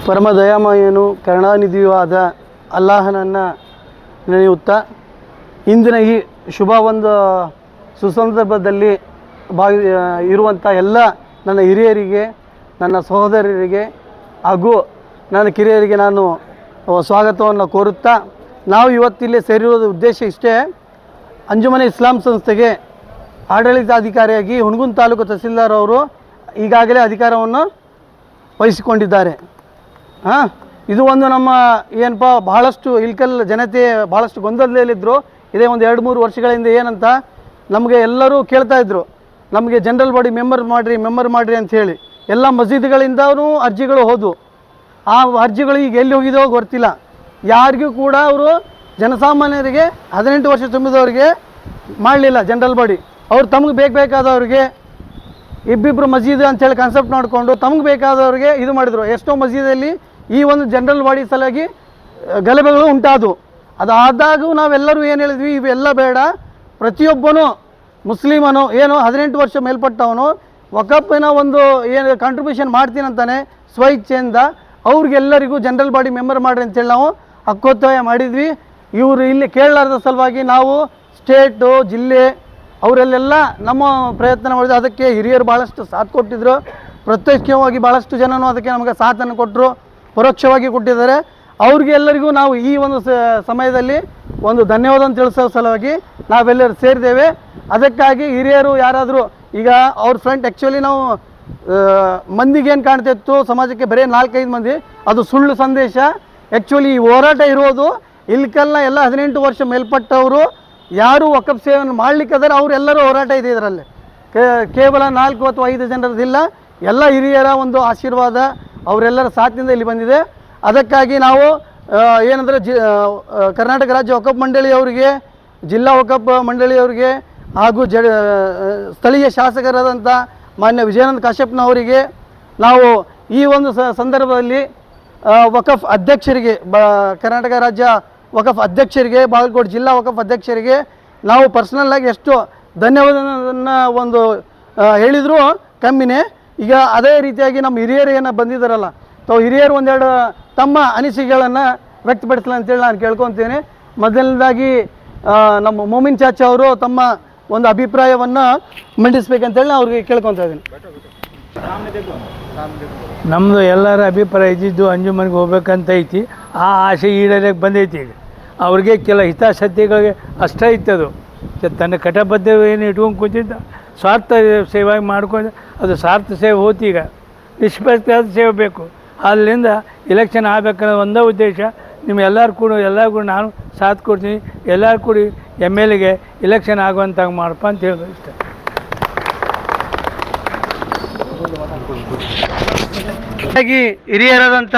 ಪರಮ ದಯಾಮಯನು ಕರುಣಾನಿಧಿಯೂ ಆದ ಅಲ್ಲಾಹನನ್ನು ನೆನೆಯುತ್ತಾ ಇಂದಿನ ಈ ಶುಭ ಒಂದು ಸುಸಂದರ್ಭದಲ್ಲಿ ಇರುವಂಥ ಎಲ್ಲ ನನ್ನ ಹಿರಿಯರಿಗೆ, ನನ್ನ ಸಹೋದರರಿಗೆ ಹಾಗೂ ನನ್ನ ಕಿರಿಯರಿಗೆ ನಾನು ಸ್ವಾಗತವನ್ನು ಕೋರುತ್ತಾ, ನಾವು ಇವತ್ತಿಲ್ಲಿ ಸೇರಿರೋದು ಉದ್ದೇಶ ಇಷ್ಟೇ. ಅಂಜುಮನೆ ಇಸ್ಲಾಂ ಸಂಸ್ಥೆಗೆ ಆಡಳಿತಾಧಿಕಾರಿಯಾಗಿ ಹುಣಗುಂದ ತಾಲೂಕು ತಹಸೀಲ್ದಾರ್ ಅವರು ಈಗಾಗಲೇ ಅಧಿಕಾರವನ್ನು ವಹಿಸಿಕೊಂಡಿದ್ದಾರೆ. ಇದು ಒಂದು ನಮ್ಮ ಏನಪ್ಪ ಬಹಳಷ್ಟು ಇಲ್ಕಲ್ ಜನತೆ ಭಾಳಷ್ಟು ಗೊಂದಲದಲ್ಲಿದ್ದರು. ಇದೇ ಒಂದು 2-3 ವರ್ಷಗಳಿಂದ ಏನಂತ ನಮಗೆ ಎಲ್ಲರೂ ಕೇಳ್ತಾಯಿದ್ರು, ನಮಗೆ ಜನರಲ್ ಬಾಡಿ ಮೆಂಬರ್ ಮಾಡಿರಿ ಅಂತ ಹೇಳಿ. ಎಲ್ಲ ಮಸೀದಿಗಳಿಂದನೂ ಅರ್ಜಿಗಳು ಹೋದವು. ಆ ಅರ್ಜಿಗಳು ಈಗ ಎಲ್ಲಿ ಹೋಗಿದೋ ಗೊತ್ತಿಲ್ಲ. ಯಾರಿಗೂ ಕೂಡ ಅವರು ಜನಸಾಮಾನ್ಯರಿಗೆ 18 ವರ್ಷ ತುಂಬಿದವ್ರಿಗೆ ಮಾಡಲಿಲ್ಲ ಜನರಲ್ ಬಾಡಿ. ಅವ್ರು ತಮಗೆ ಬೇಕಾದವ್ರಿಗೆ ಇಬ್ಬಿಬ್ಬರು ಮಸೀದ್ ಅಂಥೇಳಿ ಕಾನ್ಸೆಪ್ಟ್ ಮಾಡಿಕೊಂಡು ತಮಗೆ ಬೇಕಾದವ್ರಿಗೆ ಇದು ಮಾಡಿದರು. ಎಷ್ಟೋ ಮಸೀದಲ್ಲಿ ಈ ಒಂದು ಜನರಲ್ ಬಾಡಿ ಸಲುವಾಗಿ ಗಲಭೆಗಳು ಉಂಟಾದವು. ಅದಾದಾಗೂ ನಾವೆಲ್ಲರೂ ಏನು ಹೇಳಿದ್ವಿ, ಇವೆಲ್ಲ ಬೇಡ, ಪ್ರತಿಯೊಬ್ಬನು ಮುಸ್ಲಿಮನು ಏನು 18 ವರ್ಷ ಮೇಲ್ಪಟ್ಟವನು ವಕಫಿನ ಒಂದು ಏನು ಕಾಂಟ್ರಿಬ್ಯೂಷನ್ ಮಾಡ್ತೀನಂತಾನೆ ಸ್ವಇಚ್ಛೆಯಿಂದ ಅವ್ರಿಗೆಲ್ಲರಿಗೂ ಜನರಲ್ ಬಾಡಿ ಮೆಂಬರ್ ಮಾಡಿರಿ ಅಂತೇಳಿ ನಾವು ಹಕ್ಕೊತ್ತಾಯ ಮಾಡಿದ್ವಿ. ಇವರು ಇಲ್ಲಿ ಕೇಳಲಾರ್ದ ಸಲುವಾಗಿ ನಾವು ಸ್ಟೇಟು, ಜಿಲ್ಲೆ ಅವರಲ್ಲೆಲ್ಲ ನಮ್ಮ ಪ್ರಯತ್ನ ಮಾಡಿದ್ವಿ. ಅದಕ್ಕೆ ಹಿರಿಯರು ಭಾಳಷ್ಟು ಸಾಥ್ ಕೊಟ್ಟಿದ್ದರು. ಪ್ರತ್ಯಕ್ಷವಾಗಿ ಭಾಳಷ್ಟು ಜನನು ಅದಕ್ಕೆ ನಮಗೆ ಸಾಥನ್ನು ಕೊಟ್ಟರು, ಪರೋಕ್ಷವಾಗಿ ಕೊಟ್ಟಿದ್ದಾರೆ. ಅವ್ರಿಗೆ ಎಲ್ಲರಿಗೂ ನಾವು ಈ ಒಂದು ಸಮಯದಲ್ಲಿ ಒಂದು ಧನ್ಯವಾದ ತಿಳಿಸೋ ಸಲುವಾಗಿ ನಾವೆಲ್ಲರೂ ಸೇರಿದ್ದೇವೆ. ಅದಕ್ಕಾಗಿ ಹಿರಿಯರು ಯಾರಾದರೂ ಈಗ ಅವ್ರ ಫ್ರೆಂಡ್ ಆ್ಯಕ್ಚುಲಿ ನಾವು ಮಂದಿಗೆ ಏನು ಕಾಣ್ತಿತ್ತು ಸಮಾಜಕ್ಕೆ ಬರೀ 4-5 ಮಂದಿ, ಅದು ಸುಳ್ಳು ಸಂದೇಶ. ಆ್ಯಕ್ಚುಲಿ ಈ ಹೋರಾಟ ಇರೋದು ಇಲ್ಕಲ್ನ ಎಲ್ಲ 18 ವರ್ಷ ಮೇಲ್ಪಟ್ಟವರು ಯಾರು ವಕಫ್ ಸೇವೆಯನ್ನು ಮಾಡಲಿಕ್ಕಿದ್ದಾರೆ ಅವರೆಲ್ಲರೂ ಹೋರಾಟ ಇದೆ. ಇದರಲ್ಲಿ ಕೇವಲ 4 ಅಥವಾ 5 ಜನರದಿಲ್ಲ, ಎಲ್ಲ ಹಿರಿಯರ ಒಂದು ಆಶೀರ್ವಾದ ಅವರೆಲ್ಲರ ಸಾಥಿನಿಂದ ಇಲ್ಲಿ ಬಂದಿದೆ. ಅದಕ್ಕಾಗಿ ನಾವು ಏನಂದರೆ ಕರ್ನಾಟಕ ರಾಜ್ಯ ವಕಫ್ ಮಂಡಳಿಯವರಿಗೆ, ಜಿಲ್ಲಾ ವಕಫ್ ಮಂಡಳಿಯವರಿಗೆ ಹಾಗೂ ಸ್ಥಳೀಯ ಶಾಸಕರಾದಂಥ ಮಾನ್ಯ ವಿಜಯಾನಂದ ಕಾಶ್ಯಪ್ನವರಿಗೆ ನಾವು ಈ ಒಂದು ಸಂದರ್ಭದಲ್ಲಿ ವಕಫ್ ಅಧ್ಯಕ್ಷರಿಗೆ, ಕರ್ನಾಟಕ ರಾಜ್ಯ ವಕಫ್ ಅಧ್ಯಕ್ಷರಿಗೆ, ಬಾಗಲಕೋಟೆ ಜಿಲ್ಲಾ ವಕಫ್ ಅಧ್ಯಕ್ಷರಿಗೆ ನಾವು ಪರ್ಸ್ನಲ್ಲಾಗಿ ಎಷ್ಟು ಧನ್ಯವಾದವನ್ನು ಒಂದು ಹೇಳಿದರೂ ಕಮ್ಮಿನೇ. ಈಗ ಅದೇ ರೀತಿಯಾಗಿ ನಮ್ಮ ಹಿರಿಯರು ಏನು ಬಂದಿದ್ದಾರಲ್ಲ, ಹಿರಿಯರು ಒಂದೆರಡು ತಮ್ಮ ಅನಿಸಿಕೆಗಳನ್ನು ವ್ಯಕ್ತಪಡಿಸಲಿ ಅಂತೇಳಿ ನಾನು ಕೇಳ್ಕೊತೀನಿ. ಮೊದಲನೇದಾಗಿ ನಮ್ಮ ಮೋಮಿನ್ ಚಾಚಾ ಅವರು ತಮ್ಮ ಒಂದು ಅಭಿಪ್ರಾಯವನ್ನು ಮಂಡಿಸ್ಬೇಕಂತೇಳಿ ನಾನು ಅವ್ರಿಗೆ ಕೇಳ್ಕೊತಾ ಇದ್ದೀನಿ. ನಮ್ಮದು ಎಲ್ಲರ ಅಭಿಪ್ರಾಯ ಇದ್ದಿದ್ದು ಅಂಜುಮನೆಗೆ ಹೋಗ್ಬೇಕಂತ ಐತಿ. ಆ ಆಸೆ ಈಡೇರಕ್ಕೆ ಬಂದೈತಿ. ಈಗ ಅವ್ರಿಗೆ ಕೆಲ ಹಿತಾಸಕ್ತಿಗಳಿಗೆ ಅಷ್ಟೇ ಇತ್ತದು. ತನ್ನ ಕಟಬದ್ಧ ಏನು ಇಟ್ಕೊಂಡು ಕೂತಿದ್ದ ಸ್ವಾರ್ಥ ಸೇವೆ ಮಾಡ್ಕೊಂಡು ಅದು ಸ್ವಾರ್ಥ ಸೇವೆ ಹೋತಿ. ಈಗ ನಿಷ್ಪಕ್ಷಪಾತ ಸೇವೆ ಬೇಕು. ಅಲ್ಲಿಂದ ಇಲೆಕ್ಷನ್ ಆಗಬೇಕನ್ನೋ ಒಂದೇ ಉದ್ದೇಶ. ಎಲ್ಲರೂ ಕೂಡ ನಾನು ಸಾಥ್ ಕೊಡ್ತೀನಿ. ಎಲ್ಲರೂ ಕೂಡಿ MLAಗೆ ಇಲೆಕ್ಷನ್ ಆಗುವಂತಾಗ ಮಾಡಪ್ಪ ಅಂತ ಹೇಳೋದು ಇಷ್ಟ. ಹಾಗಾಗಿ ಹಿರಿಯರಾದಂಥ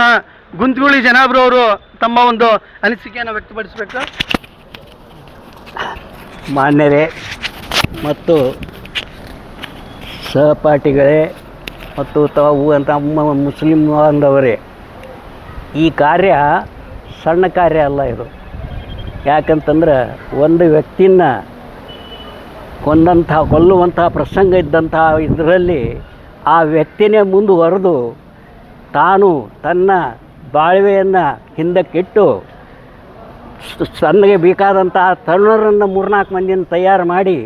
ಗುಂತ್ಗುಳಿ ಜನಾಬ್ರವರು ತಮ್ಮ ಒಂದು ಅನಿಸಿಕೆಯನ್ನು ವ್ಯಕ್ತಪಡಿಸಬೇಕು. ಮಾನ್ಯರೇ ಮತ್ತು ಸಹಪಾಠಿಗಳೇ ಮತ್ತು ತಾವು ಅಂತ ಮುಸ್ಲಿಂ ಬಾಂಧವರೇ, ಈ ಕಾರ್ಯ ಸಣ್ಣ ಕಾರ್ಯ ಅಲ್ಲ ಇದು. ಯಾಕಂತಂದ್ರೆ ಒಂದು ವ್ಯಕ್ತಿನ ಕೊಲ್ಲುವಂಥ ಪ್ರಸಂಗ ಇದ್ದಂಥ ಇದರಲ್ಲಿ ಆ ವ್ಯಕ್ತಿನೇ ಮುಂದುವರೆದು ತಾನು ತನ್ನ ಬಾಳ್ವೆಯನ್ನು ಹಿಂದಕ್ಕಿಟ್ಟು ತನಗೆ ಬೇಕಾದಂಥ ತರುಣರನ್ನು 3-4 ಮಂದಿನ ತಯಾರು ಮಾಡಿ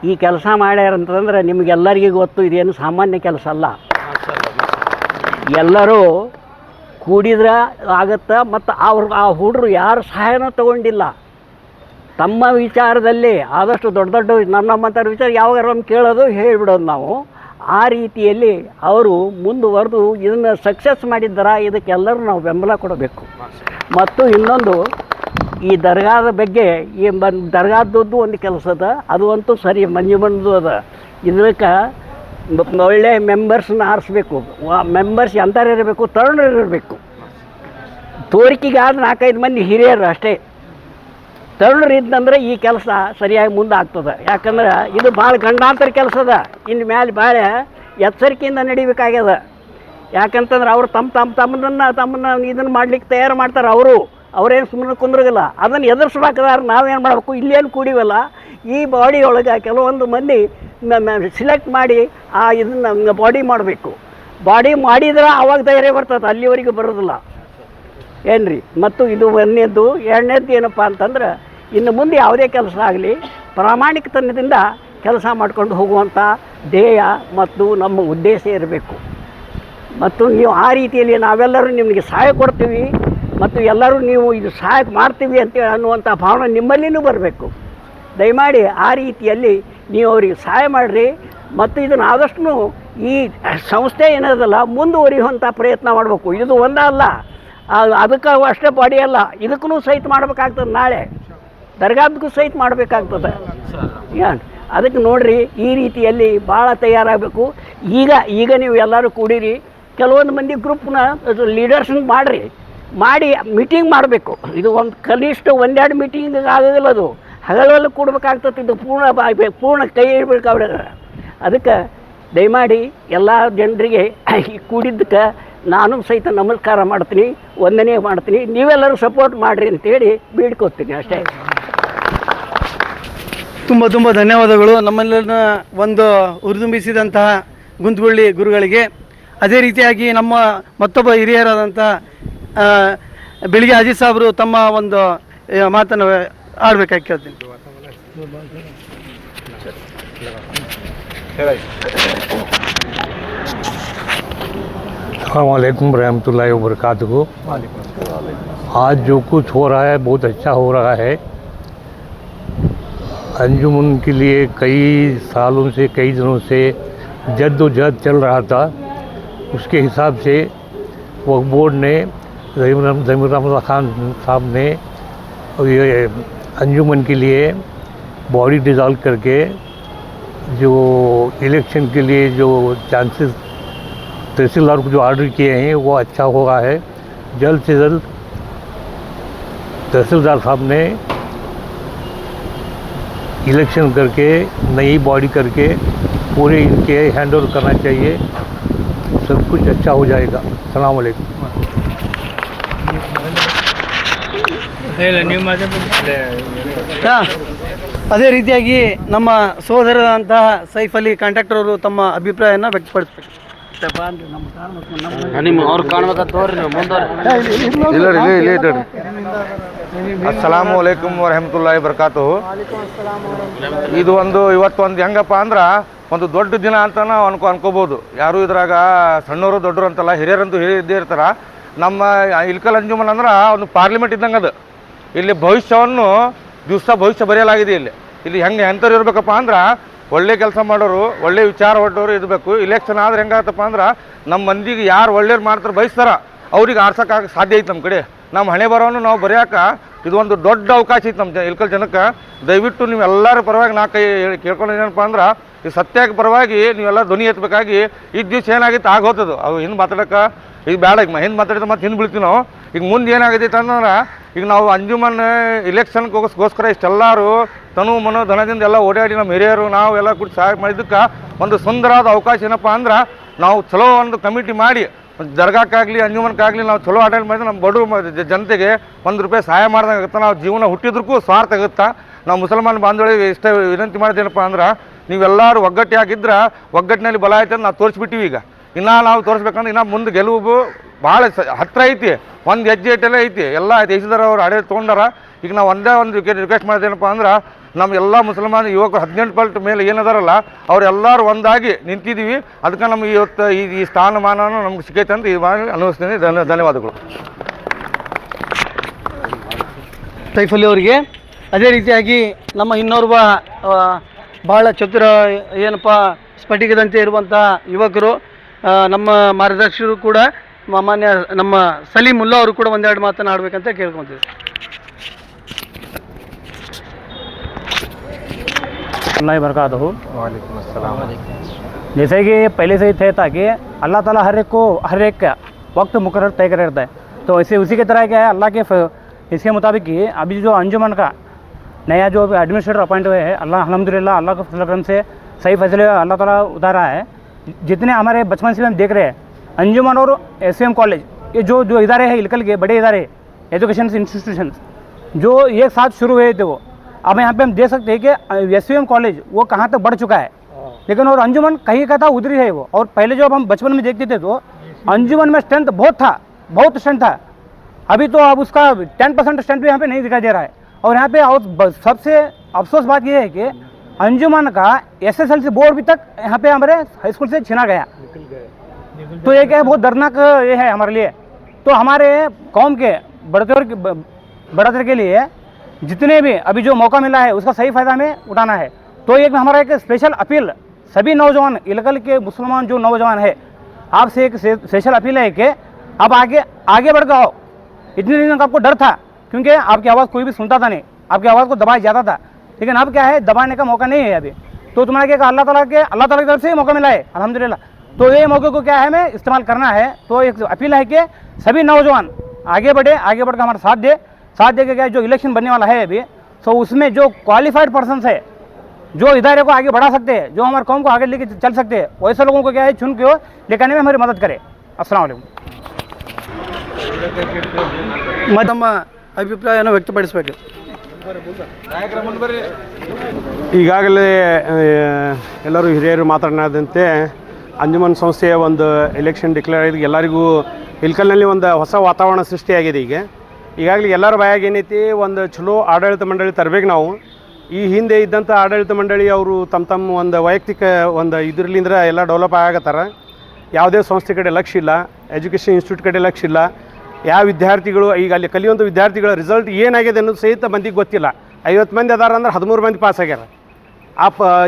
ಈ ಕೆಲಸ ಮಾಡ್ಯಾರಂತಂದ್ರೆ ನಿಮಗೆಲ್ಲರಿಗೂ ಗೊತ್ತು, ಇದೇನು ಸಾಮಾನ್ಯ ಕೆಲಸ ಅಲ್ಲ. ಎಲ್ಲರೂ ಕೂಡಿದ್ರೆ ಆಗತ್ತೆ. ಮತ್ತು ಆ ಹುಡುಗರು ಯಾರು ಸಹಾಯನೂ ತಗೊಂಡಿಲ್ಲ. ತಮ್ಮ ವಿಚಾರದಲ್ಲಿ ಆದಷ್ಟು ದೊಡ್ಡ ನಮ್ಮಂಥ ವಿಚಾರ ಯಾವಾಗ ಕೇಳೋದು ಹೇಳಿಬಿಡೋದು ನಾವು. ಆ ರೀತಿಯಲ್ಲಿ ಅವರು ಮುಂದುವರೆದು ಇದನ್ನು ಸಕ್ಸಸ್ ಮಾಡಿದ್ದಾರ. ಇದಕ್ಕೆಲ್ಲರೂ ನಾವು ಬೆಂಬಲ ಕೊಡಬೇಕು. ಮತ್ತು ಇನ್ನೊಂದು, ಈ ದರ್ಗಾದ ಬಗ್ಗೆ ಈ ದರ್ಗಾದ್ದು ಒಂದು ಕೆಲಸ ಅದ, ಅದು ಅಂತೂ ಸರಿ ಮಂಜುಮಣ್ಣದು ಅದ. ಇದಕ್ಕೆ ಒಳ್ಳೆ ಮೆಂಬರ್ಸ್ನ ಆರಿಸ್ಬೇಕು. ಮೆಂಬರ್ಸ್ ಎಂಥವ್ರು ಇರಬೇಕು, ತರುಣರು ಇರಬೇಕು. ತೋರಿಕೆಗೆ ಆದ 4-5 ಮಂದಿ ಹಿರಿಯರು ಅಷ್ಟೇ. ತರುಣರು ಇದ್ದಂದ್ರೆ ಈ ಕೆಲಸ ಸರಿಯಾಗಿ ಮುಂದೆ ಆಗ್ತದೆ. ಯಾಕಂದ್ರೆ ಇದು ಭಾಳ ಗಂಡಾಂತರ ಕೆಲಸ ಅದ. ಇನ್ನು ಮೇಲೆ ಭಾಳ ಎಚ್ಚರಿಕೆಯಿಂದ ನಡಿಬೇಕಾಗ್ಯದ. ಯಾಕಂತಂದ್ರೆ ಅವರು ತಮ್ಮನ್ನ ಇದನ್ನು ಮಾಡ್ಲಿಕ್ಕೆ ತಯಾರು ಮಾಡ್ತಾರೆ. ಅವ್ರೇನು ಸುಮ್ಮನೆ ಕುಂದ್ರಗಲ್ಲ. ಅದನ್ನು ಎದುರಿಸ್ಬೇಕಾದ್ರೆ ನಾವೇನು ಮಾಡಬೇಕು, ಇಲ್ಲೇನು ಕೂಡಿವಲ್ಲ ಈ ಬಾಡಿ ಒಳಗೆ ಕೆಲವೊಂದು ಮಂದಿ ಸಿಲೆಕ್ಟ್ ಮಾಡಿ ಇದನ್ನು ಬಾಡಿ ಮಾಡಬೇಕು. ಬಾಡಿ ಮಾಡಿದ್ರೆ ಆವಾಗ ಧೈರ್ಯ ಬರ್ತದೆ, ಅಲ್ಲಿವರೆಗೂ ಬರೋದಿಲ್ಲ ಏನು ರೀ. ಮತ್ತು ಇದು ಒಂದನೇದ್ದು. ಎರಡನೇದ್ದು ಏನಪ್ಪ ಅಂತಂದ್ರೆ ಇನ್ನು ಮುಂದೆ ಯಾವುದೇ ಕೆಲಸ ಆಗಲಿ ಪ್ರಾಮಾಣಿಕತನದಿಂದ ಕೆಲಸ ಮಾಡ್ಕೊಂಡು ಹೋಗುವಂಥ ಧ್ಯೇಯ ಮತ್ತು ನಮ್ಮ ಉದ್ದೇಶ ಇರಬೇಕು. ಮತ್ತು ನೀವು ಆ ರೀತಿಯಲ್ಲಿ ನಾವೆಲ್ಲರೂ ನಿಮಗೆ ಸಹಾಯ ಕೊಡ್ತೀವಿ ಮತ್ತು ಎಲ್ಲರೂ ನೀವು ಇದು ಸಹಾಯ ಮಾಡ್ತೀವಿ ಅಂತೇಳಿ ಅನ್ನುವಂಥ ಭಾವನೆ ನಿಮ್ಮಲ್ಲಿನೂ ಬರಬೇಕು. ದಯಮಾಡಿ ಆ ರೀತಿಯಲ್ಲಿ ನೀವು ಅವರಿಗೆ ಸಹಾಯ ಮಾಡಿರಿ. ಮತ್ತು ಇದನ್ನು ಆದಷ್ಟು ಈ ಸಂಸ್ಥೆ ಏನದಲ್ಲ ಮುಂದುವರಿಯುವಂಥ ಪ್ರಯತ್ನ ಮಾಡಬೇಕು. ಇದು ಒಂದಲ್ಲ, ಅದಕ್ಕೆ ಅಷ್ಟೇ ಬಾಡಿ ಅಲ್ಲ, ಇದಕ್ಕೂ ಸಹಿತ ಮಾಡಬೇಕಾಗ್ತದೆ. ನಾಳೆ ದರ್ಗಾದಕ್ಕೂ ಸಹಿತ ಮಾಡಬೇಕಾಗ್ತದೆ. ಏನು ಅದಕ್ಕೆ ನೋಡಿರಿ, ಈ ರೀತಿಯಲ್ಲಿ ಭಾಳ ತಯಾರಾಗಬೇಕು. ಈಗ ನೀವು ಎಲ್ಲರೂ ಕೂಡಿರಿ, ಕೆಲವೊಂದು ಮಂದಿ ಗ್ರೂಪ್ನ ಲೀಡರ್ಸ್ನ ಮಾಡಿ ಮೀಟಿಂಗ್ ಮಾಡಬೇಕು. ಇದು ಒಂದು ಕನಿಷ್ಠ ಒಂದೆರಡು ಮೀಟಿಂಗ್ ಆಗೋದಿಲ್ಲ, ಅದು ಹಗಲಲ್ಲಿ ಕೂಡಬೇಕಾಗ್ತದೆ. ಇದು ಪೂರ್ಣ ಕೈ ಇಡಬೇಕಾಗ್ತದೆ. ಅದಕ್ಕೆ ದಯಮಾಡಿ ಎಲ್ಲ ಜನರಿಗೆ ಕೂಡಿದ್ದಕ್ಕೆ ನಾನು ಸಹಿತ ನಮಸ್ಕಾರ ಮಾಡ್ತೀನಿ, ವಂದನೆ ಮಾಡ್ತೀನಿ. ನೀವೆಲ್ಲರೂ ಸಪೋರ್ಟ್ ಮಾಡಿರಿ ಅಂತೇಳಿ ಬೇಡ್ಕೊತೀನಿ ಅಷ್ಟೇ. ತುಂಬ ತುಂಬ ಧನ್ಯವಾದಗಳು ನಮ್ಮೆಲ್ಲರನ್ನ ಒಂದು ಹುರಿದುಂಬಿಸಿದಂತಹ ಗುಂತುಗುಳ್ಳಿ ಗುರುಗಳಿಗೆ. ಅದೇ ರೀತಿಯಾಗಿ ನಮ್ಮ ಮತ್ತೊಬ್ಬ ಹಿರಿಯರಾದಂಥ ಬೆಳಿಗ್ಗೆ ಅಜಿತ್ ಸಾಬ್ರು ತಮ್ಮ ಒಂದು ಮಾತನ್ನು ಆಡಬೇಕಾಗಿ ಕೇಳ್ತೀನಿ. अस्सलामुअलैकुम रहमतुल्लाहि व बरकातहू। आज जो कुछ हो रहा है बहुत अच्छा हो रहा है। अंजुमन के लिए कई सालों से कई दिनों से जद्दोजहद चल रहा था। उसके हिसाब से वक्फ बोर्ड ने ज़मीर रहमत खान साहब ने ये अंजुमन के लिए बॉडी डिज़ॉल्व करके जो इलेक्शन के लिए जो चांसेस तहसीलदार को जो ऑर्डर किए हैं वो अच्छा हो रहा है। जल्द से जल्द तहसीलदार साहब ने इलेक्शन करके नई बॉडी करके पूरे इनके हैंड ओवर करना चाहिए, सब कुछ अच्छा हो जाएगा। अस्सलाम वालेकुम। ಅದೇ ರೀತಿಯಾಗಿ ನಮ್ಮ ಸೋದರರಂತಹ ಸೈಫ್ ಅಲಿ ಕಾಂಟ್ರಾಕ್ಟರ್ ಅವರು ತಮ್ಮ ಅಭಿಪ್ರಾಯನ ವ್ಯಕ್ತಪಡಿಸ್ಬೇಕು. ಅಸ್ಸಲಾಮು ಅಲೈಕುಂ ವರಹಮತುಲ್ಲಾಹಿ ಬರ್ಕಾತುಹು. ಇದು ಇವತ್ತೊಂದು ಹೆಂಗಪ್ಪ ಅಂದ್ರೆ ಒಂದು ದೊಡ್ಡ ದಿನ ಅಂತ ನಾವು ಅನ್ಕೋಬೋದು. ಯಾರು ಇದ್ರಾಗ ಸಣ್ಣವರು ದೊಡ್ಡರು ಅಂತಲ್ಲ, ಹಿರಿಯರಂತೂ ಇದ್ದೇ ಇರ್ತಾರೆ. ನಮ್ಮ ಇಲ್ಕಲ್ ಅಂಜುಮನ್ ಅಂದ್ರೆ ಒಂದು ಪಾರ್ಲಿಮೆಂಟ್ ಇದ್ದಂಗೆ ಅದು. ಇಲ್ಲಿ ಭವಿಷ್ಯವನ್ನು ಭವಿಷ್ಯ ಬರೆಯಲಾಗಿದೆ. ಇಲ್ಲಿ ಹೆಂಗೆ ಎಂಥವ್ರು ಇರಬೇಕಪ್ಪ ಅಂದ್ರೆ ಒಳ್ಳೆ ಕೆಲಸ ಮಾಡೋರು, ಒಳ್ಳೆ ವಿಚಾರ ಹೊಟ್ಟವರು ಇರಬೇಕು. ಇಲೆಕ್ಷನ್ ಆದ್ರೆ ಹೆಂಗಾಗತ್ತಪ್ಪ ಅಂದ್ರೆ ನಮ್ಮ ಮಂದಿಗೆ ಯಾರು ಒಳ್ಳೆಯವ್ರು ಮಾಡ್ತಾರೆ ಬಯಸ್ತಾರ ಅವ್ರಿಗೆ ಆರ್ಸೋಕ್ಕಾಗ ಸಾಧ್ಯ ಐತೆ. ನಮ್ಮ ಕಡೆ ನಮ್ಮ ಹಣೆ ಬರೋನು ನಾವು ಬರೆಯೋಕೆ ಇದು ಒಂದು ದೊಡ್ಡ ಅವಕಾಶ ಐತೆ ನಮ್ಮ ಇಲ್ಕಲ್ ಜನಕ್ಕೆ. ದಯವಿಟ್ಟು ನೀವೆಲ್ಲರ ಪರವಾಗಿ ನಾ ಕೈ ಕೇಳ್ಕೊಂಡೇನಪ್ಪ ಅಂದ್ರೆ ಈ ಸತ್ಯಕ್ಕೆ ಪರವಾಗಿ ನೀವೆಲ್ಲ ಧ್ವನಿ ಎತ್ತಬೇಕಾಗಿ ಈ ದಿವಸ ಏನಾಗಿತ್ತು ಆಗೋತದು. ಅವು ಹಿಂದೆ ಮಾತಾಡೋಕೆ ಈಗ ಬೇಡ, ಈಗ ಹಿಂದೆ ಮಾತಾಡಿದ್ರೆ ಮತ್ತೆ ಹಿಂದೆ ಬೀಳ್ತೀವಿ ನಾವು. ಈಗ ಮುಂದೆ ಏನಾಗೈತೆ ಅಂದ್ರೆ ಈಗ ನಾವು ಅಂಜುಮನ್ ಇಲೆಕ್ಷನ್ಗೋಸ್ಕರ ಇಷ್ಟೆಲ್ಲರೂ ತನು ಮನೋ ಧನದಿಂದ ಎಲ್ಲ ಓಡಾಡಿ ನಮ್ಮ ಹಿರಿಯರು ನಾವು ಎಲ್ಲ ಕೂಡ ಸಹಾಯ ಮಾಡಿದ್ದಕ್ಕೆ ಒಂದು ಸುಂದರವಾದ ಅವಕಾಶ ಏನಪ್ಪ ಅಂದ್ರೆ ನಾವು ಚಲೋ ಒಂದು ಕಮಿಟಿ ಮಾಡಿ ದರ್ಗಾಕ್ಕಾಗಲಿ ಅಂಜುಮನ್ಕಾಗಲಿ ನಾವು ಚಲೋ ಆಡಳಿತ ಮಾಡಿದ್ರೆ ನಮ್ಮ ಬಡವರು ಜನತೆಗೆ ₹1 ಸಹಾಯ ಮಾಡ್ದಂಗೆ ನಾವು ಜೀವನ ಹುಟ್ಟಿದ್ರೂ ಸ್ವಾರ್ಥ ಆಗುತ್ತೆ. ನಾವು ಮುಸಲ್ಮಾನ್ ಬಾಂಧವರಿಗೆ ಇಷ್ಟ ವಿನಂತಿ ಮಾಡೋದೇನಪ್ಪ ಅಂದ್ರೆ ನೀವೆಲ್ಲರೂ ಒಗ್ಗಟ್ಟಿಯಾಗಿದ್ರೆ ಒಗ್ಗಟ್ಟಿನಲ್ಲಿ ಬಲ ಐತೆ ಅಂತ ನಾವು ತೋರಿಸ್ಬಿಟ್ಟಿವಿ. ಈಗ ಇನ್ನೂ ನಾವು ತೋರಿಸ್ಬೇಕಂದ್ರೆ ಇನ್ನೂ ಮುಂದೆ ಗೆಲುವು ಭಾಳ ಹತ್ತಿರ ಐತಿ. ಒಂದು ಹೆಜ್ಜೆ ಇಟ್ಟೆಲ್ಲ ಐತಿ. ಎಲ್ಲ ತಹಸೀಲ್ದಾರ್ ಅವರು ಆಡಳಿತ ತೊಗೊಂಡಾರ. ಈಗ ನಾವು ಒಂದೇ ಒಂದು ರಿಕ್ವೆಸ್ಟ್ ಮಾಡೋದೇನಪ್ಪ ಅಂದ್ರೆ ನಮ್ಮ ಎಲ್ಲ ಮುಸಲ್ಮಾನ ಯುವಕರು 18 ಪಲ್ಟ್ ಮೇಲೆ ಏನದಾರಲ್ಲ ಅವರೆಲ್ಲರೂ ಒಂದಾಗಿ ನಿಂತಿದ್ದೀವಿ. ಅದಕ್ಕೆ ನಮ್ಗೆ ಇವತ್ತು ಈ ಸ್ಥಾನಮಾನವನ್ನು ನಮ್ಗೆ ಸಿಕ್ಕೈತೆ ಅಂತ ಈ ಅನುಭವಿಸ್ತೀನಿ. ಧನ್ಯವಾದಗಳು ಸೈಫ್ ಅಲಿ ಅವರಿಗೆ. ಅದೇ ರೀತಿಯಾಗಿ ನಮ್ಮ ಇನ್ನೋರ್ವ ಭಾಳ ಚತುರ ಏನಪ್ಪ ಸ್ಫಟಿಕದಂತೆ ಇರುವಂಥ ಯುವಕರು ನಮ್ಮ ಮಾರ್ಗದರ್ಶಕರು ಕೂಡ ಮಾನ್ಯ ನಮ್ಮ ಸಲೀಮುಲ್ಲಾ ಅವರು ಕೂಡ ಒಂದೆರಡು ಮಾತನ್ನು ಆಡಬೇಕಂತ ಕೇಳ್ಕೊತೀವಿ. बरकातहू। जैसे कि पहले से ही थे था कि अल्लाह ताला हर एक का वक्त मुकर्रर तय कर रहता है, तो ऐसे उसी की तरह क्या है अल्लाह के इसके मुताबिक ही अभी जो अंजुमन का नया जो एडमिनिस्ट्रेटर अपॉइंट हुए हैं, अल्हम्दुलिल्लाह अल्लाह के फजल से सही फैसले अल्लाह ताला उतारा है। जितने हमारे बचपन से हम देख रहे हैं अंजुमन और SVM कॉलेज, ये जो इदारे हैं इलकल के बड़े इदारे, एजुकेशन इंस्टीट्यूशन जो एक साथ शुरू हुए थे वो, अब यहाँ पे हम देख सकते हैं कि SVM कॉलेज वो कहाँ तक बढ़ चुका है, लेकिन और अंजुमन कहीं का था उधर ही है वो। और पहले जो अब हम बचपन में देखते थे तो अंजुमन में स्ट्रेंथ बहुत था, बहुत स्ट्रेंथ था। अभी तो अब उसका 10% स्ट्रेंथ भी यहाँ पे नहीं दिखाई दे रहा है। और यहाँ पे और सबसे अफसोस बात ये है कि अंजुमन का SSLC बोर्ड भी तक यहाँ पे हमारे हाई स्कूल से छीना गया। तो ये क्या है, बहुत दर्दनाक ये है हमारे लिए। तो हमारे कौम के बढ़ोतरी के लिए जितने भी अभी जो मौका मिला है उसका सही फ़ायदा हमें उठाना है। तो एक हमारा एक स्पेशल अपील सभी नौजवान इलाके के मुसलमान जो नौजवान है, आपसे एक स्पेशल अपील है कि अब आगे बढ़ गए हो। इतने दिन तक आपको डर था क्योंकि आपकी आवाज़ कोई भी सुनता था नहीं, आपकी आवाज़ को दबाया जाता था, लेकिन अब क्या है, दबाने का मौका नहीं है अभी। तो तुम्हारा क्या अल्लाह ताला की तरफ से ही मौका मिला है अल्हम्दुलिल्लाह। तो ये मौके को क्या है हमें इस्तेमाल करना है। तो एक अपील है कि सभी नौजवान आगे बढ़ कर हमारा साथ दे के क्या जो इलेक्शन बनने वाला है अभी, तो उसमें जो क्वालिफाइड पर्सन है जो इदारे को आगे बढ़ा सकते हैं, जो हमारे कौम को आगे लेके चल सकते हैं, वैसे लोगों को क्या है चुन के लेकर आने में हमारी मदद करें। अस्सलाम वालेकुम। ನಮ್ಮ ಅಭಿಪ್ರಾಯನ ವ್ಯಕ್ತಪಡಿಸಬೇಕು. ಈಗಾಗಲೇ ಎಲ್ಲರೂ ಹಿರಿಯರು ಮಾತನಾಡಿದಂತೆ ಅಂಜುಮನ್ ಸಂಸ್ಥೆಯ ಒಂದು ಎಲೆಕ್ಷನ್ ಡಿಕ್ಲೇರ್ ಆಗಿ ಎಲ್ಲರಿಗೂ ಇಲ್ಕಲ್ನಲ್ಲಿ ಒಂದು ಹೊಸ ವಾತಾವರಣ ಸೃಷ್ಟಿಯಾಗಿದೆ. ಈಗಾಗಲೇ ಎಲ್ಲರ ಬಾಯಾಗ ಏನೈತಿ, ಒಂದು ಚಲೋ ಆಡಳಿತ ಮಂಡಳಿ ತರಬೇಕು ನಾವು. ಈ ಹಿಂದೆ ಇದ್ದಂಥ ಆಡಳಿತ ಮಂಡಳಿ ಅವರು ತಮ್ಮ ಒಂದು ವೈಯಕ್ತಿಕ ಒಂದು ಇದರಲ್ಲಿಂದ ಎಲ್ಲ ಡೆವಲಪ್ ಆಗತ್ತಾರ. ಯಾವುದೇ ಸಂಸ್ಥೆ ಕಡೆ ಲಕ್ಷ್ಯ ಇಲ್ಲ, ಎಜುಕೇಷನ್ ಇನ್ಸ್ಟಿಟ್ಯೂಟ್ ಕಡೆ ಲಕ್ಷ್ಯ ಇಲ್ಲ. ಯಾವ ವಿದ್ಯಾರ್ಥಿಗಳು ಈಗ ಅಲ್ಲಿ ಕಲಿಯುವಂಥ ವಿದ್ಯಾರ್ಥಿಗಳ ರಿಸಲ್ಟ್ ಏನಾಗಿದೆ ಅನ್ನೋದು ಸಹಿತ ಮಂದಿಗೆ ಗೊತ್ತಿಲ್ಲ. 50 ಮಂದಿ ಅದಾರ ಅಂದ್ರೆ 13 ಮಂದಿ ಪಾಸ್ ಆಗ್ಯಾರ.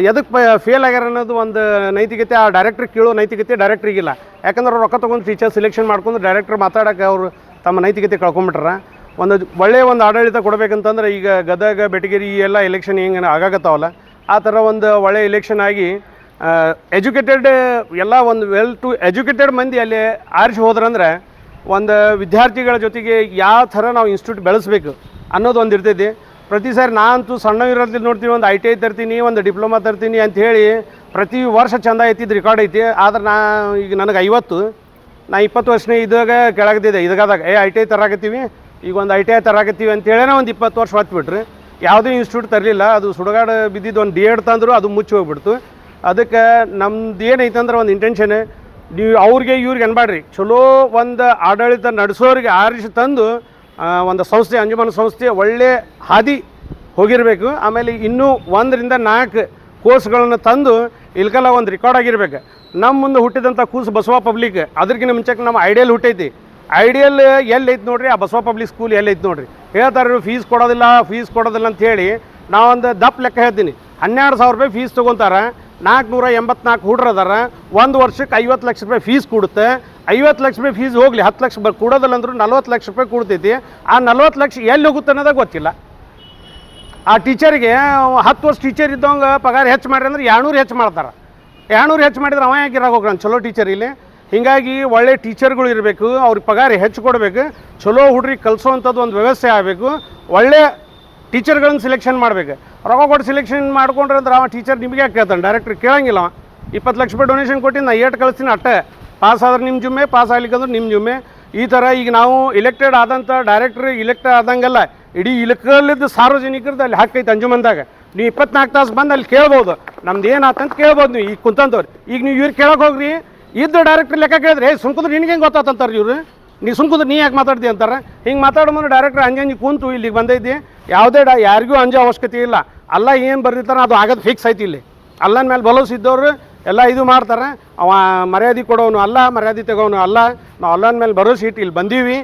ಎದಕ್ಕೆ ಫೇಲ್ ಆಗ್ಯಾರ ಅನ್ನೋದು ಒಂದು ನೈತಿಕತೆ ಆ ಡೈರೆಕ್ಟ್ರಿಗೆ ಕೇಳೋ ನೈತಿಕತೆ ಡೈರೆಕ್ಟ್ರಿಗಿಲ್ಲ. ಯಾಕಂದ್ರೆ ಅವ್ರು ರೊಕ್ಕ ತೊಗೊಂಡು ಟೀಚರ್ ಸೆಲೆಕ್ಷನ್ ಮಾಡ್ಕೊಂಡು ಡೈರೆಕ್ಟ್ರ್ ಮಾತಾಡೋಕ್ಕೆ ಅವರು ತಮ್ಮ ನೈತಿಕತೆ ಕಳ್ಕೊಂಬಿಟ್ರ. ಒಂದು ಒಳ್ಳೆಯ ಒಂದು ಆಡಳಿತ ಕೊಡಬೇಕಂತಂದ್ರೆ ಈಗ ಗದಗ ಬೆಟಗೇರಿ ಎಲ್ಲ ಎಲೆಕ್ಷನ್ ಹೆಂಗೆ ಆಗಾಗತ್ತಾವಲ್ಲ, ಆ ಥರ ಒಂದು ಒಳ್ಳೆಯ ಎಲೆಕ್ಷನ್ ಆಗಿ ಎಜುಕೇಟೆಡ್ ಎಲ್ಲ ಒಂದು ಎಜುಕೇಟೆಡ್ ಮಂದಿ ಅಲ್ಲಿ ಆರಿಸಿ ಹೋದ್ರಂದ್ರೆ ಒಂದು ವಿದ್ಯಾರ್ಥಿಗಳ ಜೊತೆಗೆ ಯಾವ ಥರ ನಾವು ಇನ್ಸ್ಟಿಟ್ಯೂಟ್ ಬೆಳೆಸಬೇಕು ಅನ್ನೋದು ಒಂದು ಇರ್ತೈತಿ. ಪ್ರತಿ ಸಾರಿ ನಾನಂತೂ ಸಣ್ಣ ಇರೋದ್ರಲ್ಲಿ ನೋಡ್ತೀನಿ, ಒಂದು ITI ತರ್ತೀನಿ, ಒಂದು ಡಿಪ್ಲೊಮಾ ತರ್ತೀನಿ ಅಂಥೇಳಿ ಪ್ರತಿ ವರ್ಷ ಚೆಂದ ಐತಿದ್ದು ರೆಕಾರ್ಡ್ ಐತಿ. ಆದ್ರೆ ಈಗ ನನಗೆ 50, ನಾ 20 ವರ್ಷನೇ ಇದಾಗ ಕೆಳಗದಿದೆ. ಇದಾದಾಗ ITI ತರಾಕತ್ತೀವಿ, ಈಗ ಒಂದು ITI ತರಾಕತ್ತೀವಿ ಅಂತೇಳೇ ಒಂದು 20 ವರ್ಷ ಹೊತ್ಬಿಟ್ರಿ. ಯಾವುದೇ ಇನ್ಸ್ಟಿಟ್ಯೂಟ್ ತರಲಿಲ್ಲ. ಅದು ಸುಡುಗಾಡು ಬಿದ್ದಿದ್ದು ಒಂದು D.Ed ತಂದರು, ಅದು ಮುಚ್ಚಿ ಹೋಗ್ಬಿಡ್ತು. ಅದಕ್ಕೆ ನಮ್ದು ಏನೈತೆ ಅಂದ್ರೆ ಒಂದು ಇಂಟೆನ್ಷನ್, ನೀವು ಅವ್ರಿಗೆ ಇವ್ರಿಗೆ ಅನ್ಬೇಡ್ರಿ, ಚಲೋ ಒಂದು ಆಡಳಿತ ನಡೆಸೋರಿಗೆ ಆರಿಸಿ ತಂದು ಒಂದು ಸಂಸ್ಥೆ ಅಂಜುಮನ್ ಸಂಸ್ಥೆ ಒಳ್ಳೆ ಹಾದಿ ಹೋಗಿರಬೇಕು. ಆಮೇಲೆ ಇನ್ನೂ 1 ರಿಂದ 4 ಕೋರ್ಸ್ಗಳನ್ನು ತಂದು ಇಲ್ಕೆಲ್ಲ ಒಂದು ರೆಕಾರ್ಡ್ ಆಗಿರ್ಬೇಕು. ನಮ್ಮ ಮುಂದೆ ಹುಟ್ಟಿದಂಥ ಕೂಸು ಬಸವ ಪಬ್ಲಿಕ್, ಅದಕ್ಕಿಂತ ಮುಂಚೆಗೆ ನಮ್ಮ ಐಡಿಯಲ್ ಹುಟ್ಟೈತಿ. ಐಡಿಯಲ್ ಎಲ್ಲೈತೆ ನೋಡ್ರಿ, ಆ ಬಸವ ಪಬ್ಲಿಕ್ ಸ್ಕೂಲ್ ಎಲ್ಲೈತೆ ನೋಡ್ರಿ. ಹೇಳ್ತಾರೆ ಫೀಸ್ ಕೊಡೋದಿಲ್ಲ ಅಂಥೇಳಿ. ನಾವೊಂದು ದಪ್ಪ ಲೆಕ್ಕ ಹೇಳ್ತೀನಿ, 12,000 ರೂಪಾಯಿ ಫೀಸ್ ತೊಗೊತಾರೆ. 484 ಹುಡ್ರು ಅದಾರ. 1 ವರ್ಷಕ್ಕೆ 50 ಲಕ್ಷ ರೂಪಾಯಿ ಫೀಸ್ ಕೊಡುತ್ತೆ. 50 ಲಕ್ಷ ರೂಪಾಯಿ ಫೀಸ್ ಹೋಗಲಿ, 10 ಲಕ್ಷ ಕೊಡೋದಿಲ್ಲ ಅಂದರೂ 40 ಲಕ್ಷ ರೂಪಾಯಿ ಕೊಡ್ತೈತಿ. ಆ 40 ಲಕ್ಷ ಎಲ್ಲಿ ಹೋಗುತ್ತೆ ಅನ್ನೋದಾಗ ಗೊತ್ತಿಲ್ಲ. ಆ ಟೀಚರಿಗೆ 10 ವರ್ಷ ಟೀಚರ್ ಇದ್ದವಂಗೆ ಪಗಾರ ಹೆಚ್ಚು ಮಾಡ್ರಿ ಅಂದ್ರೆ 200 ಹೆಚ್ಚು ಮಾಡ್ತಾರೆ. 200 ಹೆಚ್ಚು ಮಾಡಿದ್ರೆ ಅವ ಯಾಕೆ ಇರಾಗ ಹೋಗ್ರಾನ ಚಲೋ ಟೀಚರ್ ಇಲ್ಲಿ. ಹೀಗಾಗಿ ಒಳ್ಳೆ ಟೀಚರ್ಗಳು ಇರಬೇಕು, ಅವ್ರಿಗೆ ಪಗಾರ ಹೆಚ್ಚು ಕೊಡಬೇಕು, ಚಲೋ ಹುಡ್ರಿಗೆ ಕಲಿಸೋವಂಥದ್ದು ಒಂದು ವ್ಯವಸ್ಥೆ ಆಗಬೇಕು. ಒಳ್ಳೆ ಟೀಚರ್ಗಳನ್ನು ಸೆಲೆಕ್ಷನ್ ಮಾಡಬೇಕು. ರೊಕ್ಕ ಕೊಟ್ಟು ಸೆಲೆಕ್ಷನ್ ಮಾಡ್ಕೊಂಡ್ರೆ ಅಂದ್ರೆ ಅವ ಟೀಚರ್ ನಿಮಗೆ ಯಾಕೆ ಕೇಳ್ತಾನೆ, ಡೈರೆಕ್ಟ್ರ್ ಕೇಳಂಗಿಲ್ಲ. 20 ಲಕ್ಷ ರೂಪಾಯಿ ಡೊನೇಷನ್ ಕೊಟ್ಟು ನಾ ಏಟ್ ಕಳಿಸ್ತೀನಿ ಅಟ್ಟೆ, ಪಾಸ್ ಆದ್ರೆ ನಿಮ್ಮ ಜುಮ್ಮೆ, ಪಾಸ್ ಆಗ್ಲಿಕ್ಕಂದ್ರೆ ನಿಮ್ಮ ಜುಮ್ಮೆ. ಈ ಥರ ಈಗ ನಾವು ಇಲೆಕ್ಟೆಡ್ ಆದಂಥ ಡೈರೆಕ್ಟ್ರ್ ಇಲೆಕ್ಟೆಡ್ ಆದಂಗೆಲ್ಲ ಇಡೀ ಇಲಕಲ್ಲಿದ್ದು ಸಾರ್ವಜನಿಕರದ್ದು ಅಲ್ಲಿ ಹಾಕೈತೆ ಅಂಜುಮನ್ದಾಗ. ನೀವು 24 ತಾಸು ಬಂದು ಅಲ್ಲಿ ಕೇಳ್ಬೋದು, ನಮ್ದು ಏನಾತಂತ ಕೇಳ್ಬೋದು. ನೀವು ಈಗ ಕುಂತಂತವ್ರು ಈಗ ನೀವು ಇವ್ರು ಕೇಳೋಕೆ ಹೋಗ್ರಿ, ಇದ್ದು ಡೈರೆಕ್ಟ್ರ್ ಲೆಕ್ಕ ಕೇಳಿದ್ರೆ ಸುಮ್ಕುದ್ರೆ ನಿನಗೆ ಹೆಂಗೆ ಗೊತ್ತಾತಂತಾರೆ ಇವ್ರು, ನೀ ಸುಮ್ಕುದ್ರೆ ನೀ ಯಾಕೆ ಮಾತಾಡ್ತಿ ಅಂತಾರೆ. ಹಿಂಗೆ ಮಾತಾಡೋ ಮುಂದೆ ಡೈರೆಕ್ಟ್ರ್ ಅಂಜಿ ಕೂತು ಇಲ್ಲಿಗೆ ಬಂದೈತಿ. ಯಾವುದೇ ಯಾರಿಗೂ ಅಂಜೋ ಅವಶ್ಯಕತೆ ಇಲ್ಲ. ಅಲ್ಲ ಏನು ಬರ್ದಿರ್ತಾನೆ ಅದು ಆಗೋದು ಫಿಕ್ಸ್ ಐತಿ. ಇಲ್ಲಿ ಅಲ್ಲನ ಮೇಲೆ ಭಲೋಸ್ ಇದ್ದವ್ರು ಎಲ್ಲ ಇದು ಮಾಡ್ತಾರೆ. ಅವ ಮರ್ಯಾದೆ ಕೊಡೋನು ಅಲ್ಲ, ಮರ್ಯಾದೆ ತೆಗೋನು ಅಲ್ಲ. ನಾವು ಅಲ್ಲನ ಮೇಲೆ ಭರೋಸೆ ಇಟ್ಟು ಇಲ್ಲಿ ಬಂದೀವಿ.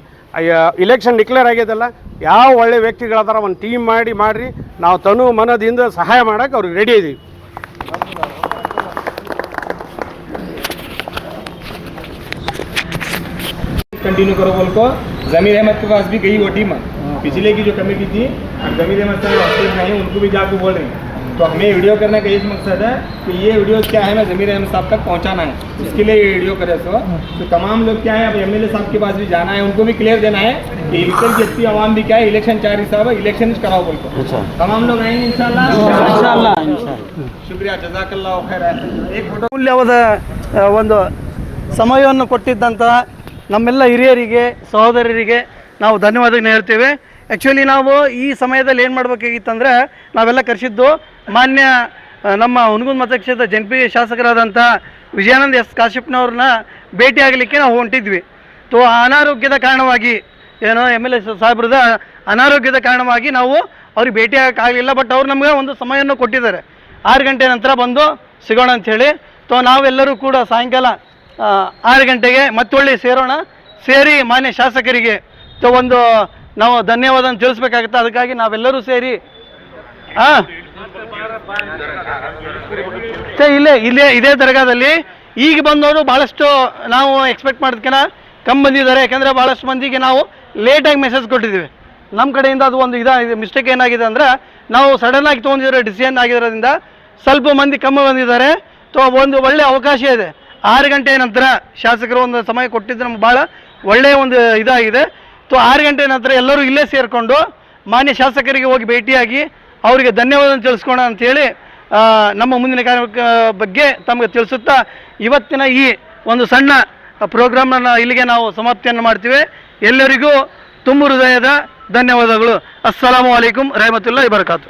ಇಲೆಕ್ಷನ್ ಡಿಕ್ಲೇರ್ ಆಗ್ಯದಲ್ಲ, ಯಾವ ಒಳ್ಳೆ ವ್ಯಕ್ತಿಗಳದಾರ ಒಂದು ಟೀಮ್ ಮಾಡಿರಿ. ನಾವು ತನು ಮನದಿಂದ ಸಹಾಯ ಮಾಡೋಕ್ಕೆ ಅವ್ರಿಗೆ ರೆಡಿ ಇದ್ದೀವಿ. कंटिन्यू करो बोल को ज़मीर अहमद के पास भी गई वो टीम पिछले की जो कमेटी थी, ज़मीर अहमद साहब अपडेट नहीं है, उनको भी जाकर बोल रहे हैं. तो हमें वीडियो करने का एक मकसद है कि ये वीडियो क्या है मैं ज़मीर अहमद साहब तक पहुंचाना है, इसके लिए ये वीडियो करे. तो तमाम लोग क्या है, अब MLA साहब के पास भी जाना है, उनको भी क्लियर देना है कि इलेक्शन की आवाम भी क्या है, इलेक्शन 4 हिसाब है, इलेक्शन कराओ बोल को. तमाम लोग आएंगे इंशाल्लाह. शुक्रिया, जज़ाकल्लाह खैर. एक फोटो ಅಮೂಲ್ಯವಾದ ಒಂದು ಸಮಯವನ್ನು ಕೊಟ್ಟಿದ್ದಂಥ ನಮ್ಮೆಲ್ಲ ಹಿರಿಯರಿಗೆ, ಸಹೋದರರಿಗೆ ನಾವು ಧನ್ಯವಾದ ಹೇಳ್ತೇವೆ. ಆ್ಯಕ್ಚುಲಿ ನಾವು ಈ ಸಮಯದಲ್ಲಿ ಏನು ಮಾಡಬೇಕಾಗಿತ್ತಂದರೆ ನಾವೆಲ್ಲ ಕರೆಸಿದ್ದು ಮಾನ್ಯ ನಮ್ಮ ಹುನಗುಂದ ಮತಕ್ಷೇತ್ರ ಜನಪ್ರಿಯ ಶಾಸಕರಾದಂಥ ವಿಜಯಾನಂದ ಎಸ್ ಕಾಶ್ಯಪ್ನವ್ರನ್ನ ಭೇಟಿ ಆಗಲಿಕ್ಕೆ ನಾವು ಹೊಂಟಿದ್ವಿ. ತೋ ಅನಾರೋಗ್ಯದ ಕಾರಣವಾಗಿ ಏನೋ MLA ಸಾಹೇಬ್ರದ ಅನಾರೋಗ್ಯದ ಕಾರಣವಾಗಿ ನಾವು ಅವ್ರಿಗೆ ಭೇಟಿ ಆಗಲಿಲ್ಲ. ಬಟ್ ಅವ್ರು ನಮಗೆ ಒಂದು ಸಮಯವನ್ನು ಕೊಟ್ಟಿದ್ದಾರೆ, 6 ಗಂಟೆ ನಂತರ ಬಂದು ಸಿಗೋಣ ಅಂಥೇಳಿ. ತೋ ನಾವೆಲ್ಲರೂ ಕೂಡ ಸಾಯಂಕಾಲ 6 ಗಂಟೆಗೆ ಮತ್ತೊಳ್ಳಿ ಸೇರೋಣ. ಸೇರಿ ಮಾನ್ಯ ಶಾಸಕರಿಗೆ ಒಂದು ನಾವು ಧನ್ಯವಾದ ತಿಳಿಸ್ಬೇಕಾಗುತ್ತೆ. ಅದಕ್ಕಾಗಿ ನಾವೆಲ್ಲರೂ ಸೇರಿ ಇದೇ ದರ್ಗಾದಲ್ಲಿ ಈಗ ಬಂದವರು ಭಾಳಷ್ಟು ನಾವು ಎಕ್ಸ್ಪೆಕ್ಟ್ ಮಾಡೋದಕ್ಕಿಂತ ಕಮ್ಮಿ ಬಂದಿದ್ದಾರೆ. ಯಾಕಂದರೆ ಭಾಳಷ್ಟು ಮಂದಿಗೆ ನಾವು ಲೇಟಾಗಿ ಮೆಸೇಜ್ ಕೊಟ್ಟಿದ್ದೀವಿ. ನಮ್ಮ ಕಡೆಯಿಂದ ಅದು ಒಂದು ಇದಾಗಿದೆ. ಮಿಸ್ಟೇಕ್ ಏನಾಗಿದೆ ಅಂದರೆ ನಾವು ಸಡನ್ನಾಗಿ ತೊಗೊಂಡಿರೋ ಡಿಸಿಷನ್ ಆಗಿರೋದ್ರಿಂದ ಸ್ವಲ್ಪ ಮಂದಿ ಕಮ್ಮಿ ಬಂದಿದ್ದಾರೆ. ಒಂದು ಒಳ್ಳೆಯ ಅವಕಾಶ ಇದೆ. 6 ಗಂಟೆ ನಂತರ ಶಾಸಕರು ಒಂದು ಸಮಯ ಕೊಟ್ಟಿದ್ದು ನಮ್ಗೆ ಭಾಳ ಒಳ್ಳೆಯ ಒಂದು ಇದಾಗಿದೆ. 6 ಗಂಟೆ ನಂತರ ಎಲ್ಲರೂ ಇಲ್ಲೇ ಸೇರಿಕೊಂಡು ಮಾನ್ಯ ಶಾಸಕರಿಗೆ ಹೋಗಿ ಭೇಟಿಯಾಗಿ ಅವರಿಗೆ ಧನ್ಯವಾದ ತಿಳಿಸ್ಕೋಣ ಅಂಥೇಳಿ ನಮ್ಮ ಮುಂದಿನ ಕಾರ್ಯ ಬಗ್ಗೆ ತಮಗೆ ತಿಳಿಸುತ್ತಾ ಇವತ್ತಿನ ಈ ಒಂದು ಸಣ್ಣ ಪ್ರೋಗ್ರಾಮನ್ನು ಇಲ್ಲಿಗೆ ನಾವು ಸಮಾಪ್ತಿಯನ್ನು ಮಾಡ್ತೀವಿ. ಎಲ್ಲರಿಗೂ ತುಂಬ ಹೃದಯದ ಧನ್ಯವಾದಗಳು. ಅಸ್ಸಲಾಮು ಅಲೈಕುಂ ರಹಮತುಲ್ಲಾಹಿ ವಬರಕಾತು.